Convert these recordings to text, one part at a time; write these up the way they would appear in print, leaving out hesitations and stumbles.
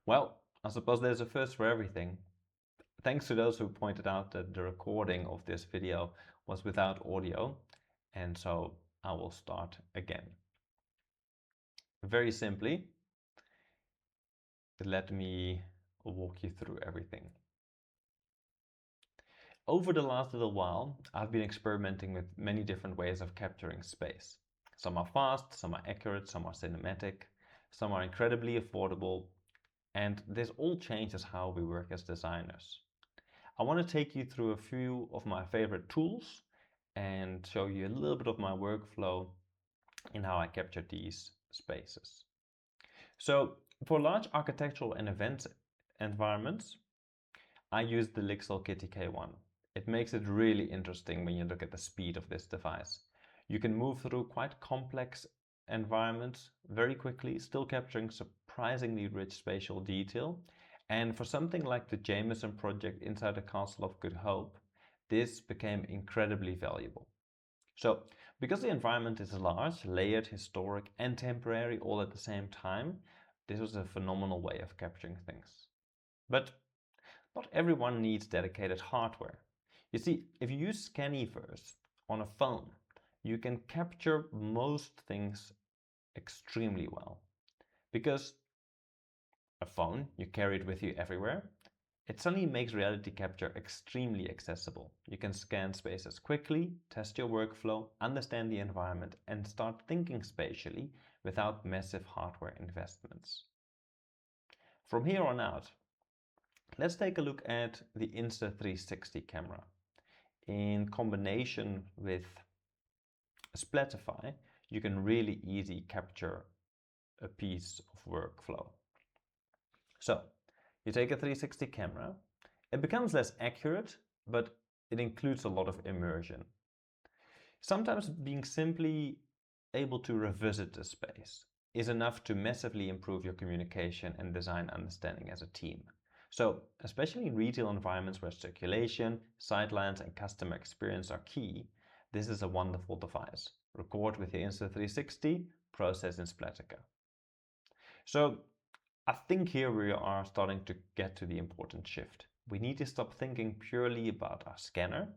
Well, I suppose there's a first for everything. Thanks to those who pointed out that the recording of this video was without audio, and so I will start again. Very simply, let me walk you through everything. Over the last little while, I've been experimenting with many different ways of capturing space. Some are fast, some are accurate, some are cinematic, some are incredibly affordable, and this all changes how we work as designers. I want to take you through a few of my favorite tools and show you a little bit of my workflow in how I capture these spaces. So for large architectural and event environments, I use the Lixel K1. It makes it really interesting when you look at the speed of this device. You can move through quite complex environments very quickly, still capturing surprisingly rich spatial detail. And for something like the Jameson project inside the Castle of Good Hope, this became incredibly valuable. So, because the environment is large, layered, historic, and temporary all at the same time, this was a phenomenal way of capturing things. But not everyone needs dedicated hardware. You see, if you use Scaniverse on a phone, you can capture most things extremely well. Because a phone, you carry it with you everywhere, it suddenly makes reality capture extremely accessible. You can scan spaces quickly, test your workflow, understand the environment, and start thinking spatially without massive hardware investments. From here on out, let's take a look at the Insta360 camera. In combination with Splatify, you can really easily capture a piece of workflow. So, you take a 360 camera, it becomes less accurate, but it includes a lot of immersion. Sometimes being simply able to revisit the space is enough to massively improve your communication and design understanding as a team. So, especially in retail environments where circulation, sightlines, and customer experience are key, this is a wonderful device. Record with your Insta360, process in Splatica. So, I think here we are starting to get to the important shift. We need to stop thinking purely about our scanner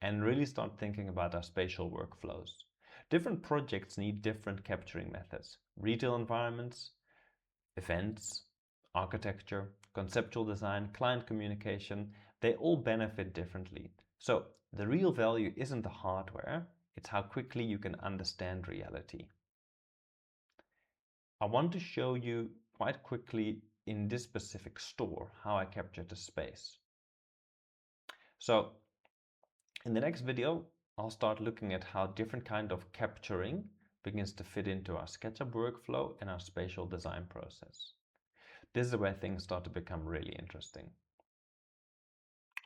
and really start thinking about our spatial workflows. Different projects need different capturing methods. Retail environments, events, architecture, conceptual design, client communication, they all benefit differently. So the real value isn't the hardware, it's how quickly you can understand reality. I want to show you quite quickly in this specific store how I captured the space. So in the next video, I'll start looking at how different kind of capturing begins to fit into our SketchUp workflow and our spatial design process. This is where things start to become really interesting.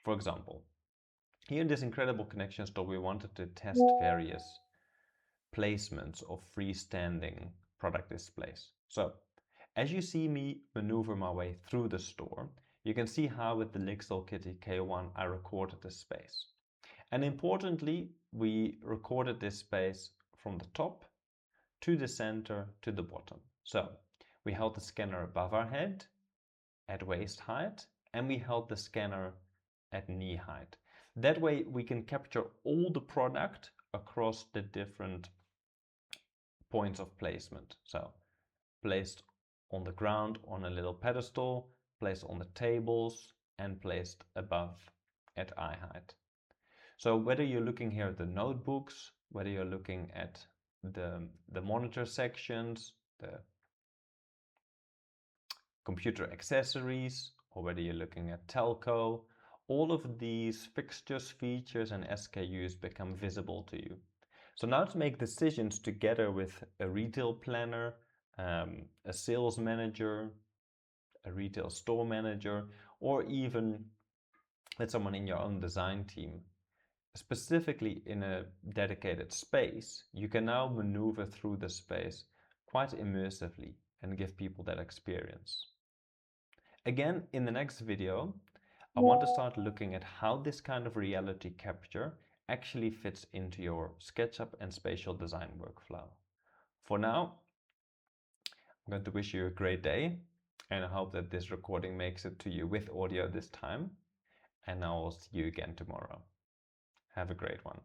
For example, here in this incredible connection store, we wanted to test various placements of freestanding product displays. So as you see me maneuver my way through the store, you can see how with the Lixel K1 I recorded this space. And importantly, we recorded this space from the top to the center to the bottom. So we held the scanner above our head at waist height, and we held the scanner at knee height. That way we can capture all the product across the different points of placement. So placed on the ground on a little pedestal, placed on the tables, and placed above at eye height. So whether you're looking here at the notebooks, whether you're looking at the monitor sections, the computer accessories, or whether you're looking at telco, all of these fixtures, features, and SKUs become visible to you. So now to make decisions together with a retail planner, a sales manager, a retail store manager, or even with someone in your own design team, specifically in a dedicated space, you can now maneuver through the space quite immersively and give people that experience. Again, in the next video, I want to start looking at how this kind of reality capture actually fits into your SketchUp and spatial design workflow. For now, I'm going to wish you a great day, And I hope that this recording makes it to you with audio this time. And I will see you again tomorrow. Have a great one.